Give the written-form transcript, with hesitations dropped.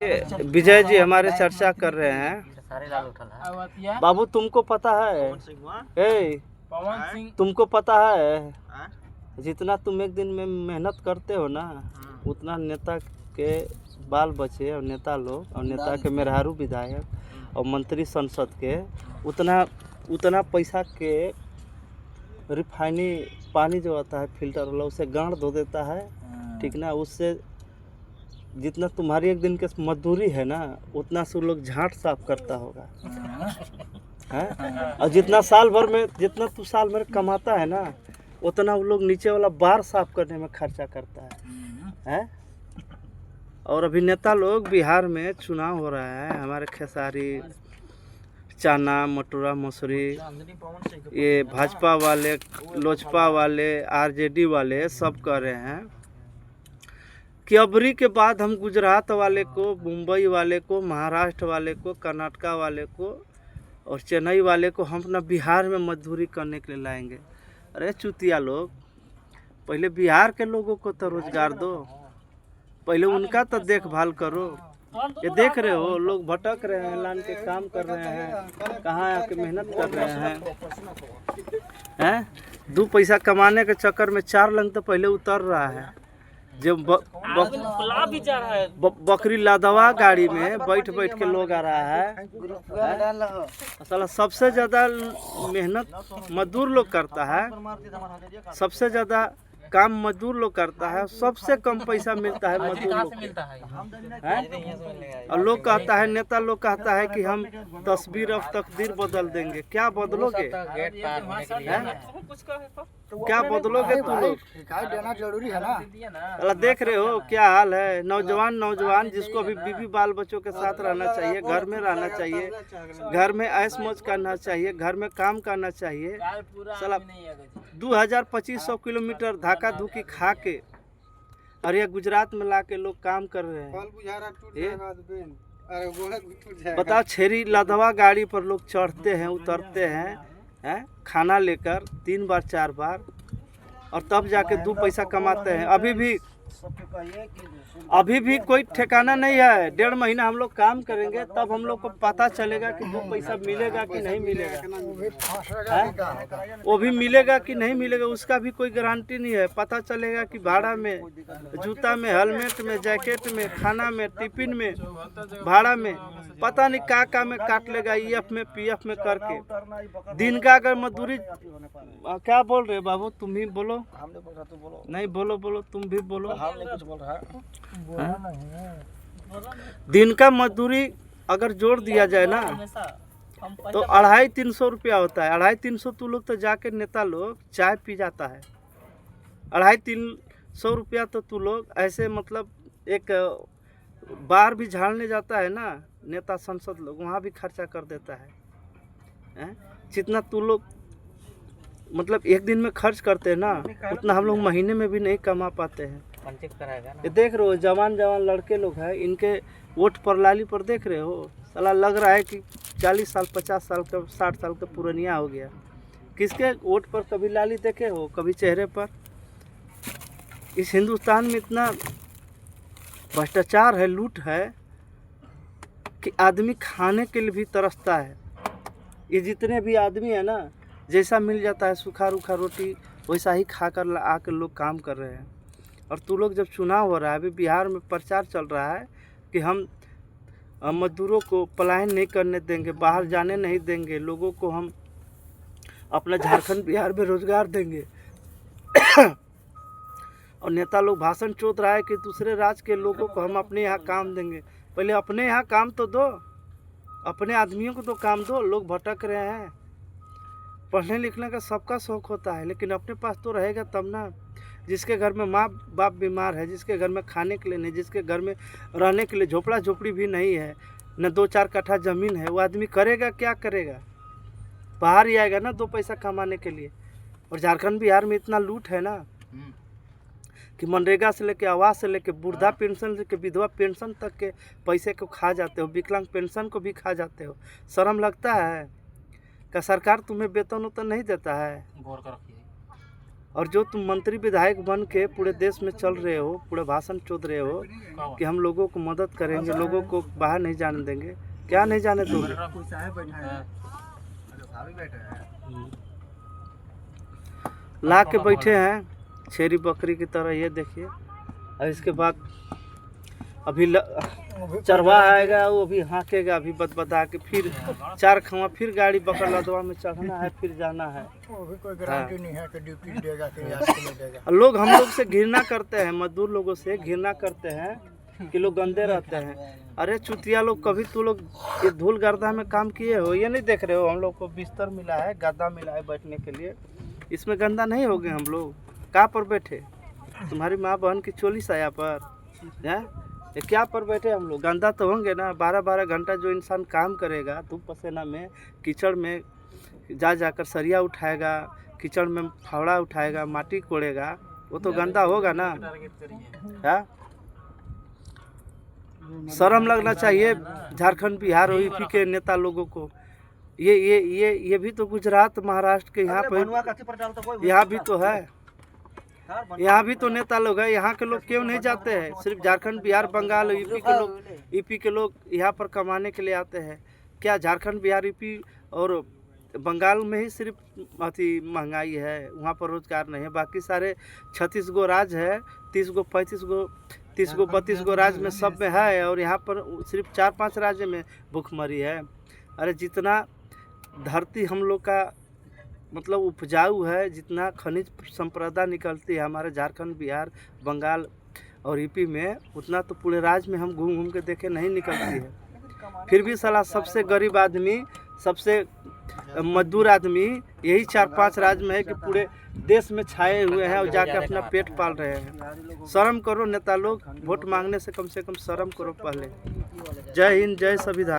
विजय जी हमारे चर्चा कर रहे हैं। बाबू तुमको पता है, पवन सिंह तुमको पता है जितना तुम एक दिन में मेहनत करते हो ना, उतना नेता के बाल बच्चे और नेता लोग और नेता के मेहरारू विधायक और मंत्री संसद के उतना पैसा के रिफाइनी पानी जो आता है फिल्टर वाला, उसे गांड धो देता है, ठीक ना। उससे जितना तुम्हारी एक दिन की मजदूरी है ना, उतना से लोग झाट साफ करता होगा है। और जितना तू साल भर कमाता है ना, उतना वो लोग नीचे वाला बार साफ करने में खर्चा करता है। और अभी नेता लोग बिहार में चुनाव हो रहा है, हमारे खेसारी, चना, मटूरा, मसूरी, ये भाजपा वाले, लोजपा वाले, आरजेडी वाले सब कह रहे हैं कि अबरी के बाद हम गुजरात वाले को, मुंबई वाले को, महाराष्ट्र वाले को, कर्नाटका वाले को और चेन्नई वाले को हम अपना बिहार में मजदूरी करने के लिए लाएंगे। अरे चुतिया लोग, पहले बिहार के लोगों को तो रोजगार दो, पहले उनका तो देखभाल करो। ये देख रहे हो लोग भटक रहे हैं, लान के काम कर रहे हैं, कहाँ आके मेहनत कर रहे हैं। 2 पैसा कमाने के चक्कर में 4 लंग तो पहले उतर रहा है। जब बकरी लादवा गाड़ी में बैठ के लोग आ रहा है। साला सबसे ज़्यादा मेहनत मजदूर लोग करता है, सबसे ज़्यादा काम मजदूर लोग करता है, सबसे कम पैसा मिलता है मजदूर लोग है। और लोग कहता है, नेता लोग कहता है कि हम तस्वीर और तकदीर बदल देंगे। क्या बदलोगे? क्या बदलोगे तुम लोग? देना जरूरी है ना। देख रहे हो क्या हाल है। नौजवान जिसको अभी बीवी बाल बच्चों के साथ रहना चाहिए, घर में रहना चाहिए, घर में ऐश मौज करना चाहिए, घर में काम करना चाहिए, साला 2000-2500 किलोमीटर धक्का धुकी खा के और ये गुजरात में ला के लोग काम कर रहे हैं। बताओ, छेरी लादवा गाड़ी पर लोग चढ़ते हैं, उतरते हैं, खाना लेकर 3 बार 4 बार, और तब जाके 2 पैसा कमाते हैं। अभी भी कोई ठिकाना नहीं है। 1.5 महीना हम लोग काम करेंगे, तब हम लोग को पता चलेगा कि 2 पैसा मिलेगा कि नहीं मिलेगा। वो भी मिलेगा कि नहीं मिलेगा, उसका भी कोई गारंटी नहीं है। पता चलेगा कि भाड़ा में, जूता में, हेलमेट में, जैकेट में, खाना में, टिफिन में, भाड़ा में, पता नहीं का में काट लेगा, EF में, PF में करके। दिन का अगर मजदूरी, क्या बोल रहे बाबू? तुम ही बोलो। नहीं बोलो, तुम भी बोलो। दिन का मजदूरी अगर जोड़ दिया जाए ना, तो 250-300 रुपया होता है। 250-300 तू लोग तो जाके नेता लोग चाय पी जाता है। 250-300 रुपया तो तू लोग ऐसे, मतलब एक बार भी झाड़ने जाता है ना नेता संसद लोग, वहाँ भी खर्चा कर देता है। जितना तू लोग मतलब एक दिन में खर्च करते हैं ना, उतना हम लोग महीने में भी नहीं कमा पाते हैं। ये देख रहे हो, जवान लड़के लोग हैं, इनके वोट पर लाली पर देख रहे हो, साला लग रहा है कि 40 साल, 50 साल का, 60 साल का पुरानिया हो गया। किसके वोट पर कभी लाली देखे हो, कभी चेहरे पर? इस हिंदुस्तान में इतना भ्रष्टाचार है, लूट है कि आदमी खाने के लिए भी तरसता है। ये जितने भी आदमी है ना, जैसा मिल जाता है सूखा रूखा रोटी, वैसा ही खाकर आकर लोग काम कर रहे हैं। और तू लोग, जब चुनाव हो रहा है, अभी बिहार में प्रचार चल रहा है कि हम मजदूरों को पलायन नहीं करने देंगे, बाहर जाने नहीं देंगे, लोगों को हम अपना झारखंड बिहार में रोजगार देंगे। और नेता लोग भाषण चोद रहा है कि दूसरे राज्य के लोगों को हम अपने यहाँ काम देंगे। पहले अपने यहाँ काम तो दो, अपने आदमियों को तो काम दो। लोग भटक रहे हैं। पढ़ने लिखने का सबका शौक़ होता है, लेकिन अपने पास तो रहेगा तब ना। जिसके घर में माँ बाप बीमार है, जिसके घर में खाने के लिए नहीं, जिसके घर में रहने के लिए झोपड़ा झोपड़ी भी नहीं है, न 2-4 कट्ठा ज़मीन है, वो आदमी करेगा क्या करेगा? बाहर ही आएगा ना 2 पैसा कमाने के लिए। और झारखंड बिहार में इतना लूट है ना कि मनरेगा से लेके, आवास से लेके, वृद्धा पेंशन से लेके विधवा पेंशन तक के पैसे को खा जाते हो, विकलांग पेंशन को भी खा जाते हो। शर्म लगता है? क्या सरकार तुम्हें वेतन नहीं देता है? और जो तुम मंत्री विधायक बन के पूरे देश में चल रहे हो, पूरे भाषण चोद रहे हो कि हम लोगों को मदद करेंगे, लोगों को बाहर नहीं जाने देंगे, क्या नहीं जाने दोगे? ला के बैठे हैं छेरी बकरी की तरह, ये देखिए। और इसके बाद अभी चरवा आएगा, वो भी हाँकेगा, अभी बदबदा के फिर 4 खवा फिर गाड़ी बकर लदवा में चढ़ना है, फिर जाना है। वो भी कोई गारंटी नहीं है कि ड्यूटी देगा कि याद नहीं देगा। लोग हम लोग से घृणा करते हैं, मजदूर लोगों से घृणा करते हैं कि लोग गंदे रहते हैं। अरे चुतिया लोग, कभी तू लोग ये धूल गर्दा में काम किए हो? ये नहीं देख रहे हो हम लोग को बिस्तर मिला है, गद्दा मिला है बैठने के लिए, इसमें गंदा नहीं हो गए हम लोग? कहाँ पर बैठे? तुम्हारी माँ बहन की चोली साया पर है? ये क्या पर बैठे हम लोग? गंदा तो होंगे ना। 12-12 घंटा जो इंसान काम करेगा धूप पसीना में, कीचड़ में जाकर सरिया उठाएगा, कीचड़ में फावड़ा उठाएगा, माटी कोड़ेगा, वो तो गंदा होगा ना। है? शर्म लगना चाहिए झारखंड, बिहार और यूपी के नेता लोगों को। ये भी तो गुजरात महाराष्ट्र के यहाँ पे, यहाँ भी तो है, यहाँ भी तो नेता लोग हैं। यहाँ के लोग क्यों नहीं जाते हैं? सिर्फ झारखंड, बिहार, बंगाल, यूपी के लोग यहाँ पर कमाने के लिए आते हैं। क्या झारखंड, बिहार, यूपी और बंगाल में ही सिर्फ अति महंगाई है, वहाँ पर रोजगार नहीं है? बाकी सारे 36 गो राज्य है, 30 गो 35 गो 30 गो 32 गो राज्य में सब में है, और यहाँ पर सिर्फ 4-5 राज्य में भूखमरी है। अरे जितना धरती हम लोग का मतलब उपजाऊ है, जितना खनिज संपदा निकलती है हमारे झारखंड, बिहार, बंगाल और यूपी में, उतना तो पूरे राज्य में हम घूम घूम के देखे नहीं निकलती है। फिर भी साला सबसे गरीब आदमी, सबसे मजदूर आदमी यही 4-5 राज्य में है कि पूरे देश में छाए हुए हैं और जाके अपना पेट पाल रहे हैं। शर्म करो नेता लोग, वोट मांगने से कम शर्म करो पहले। जय हिंद, जय संविधान।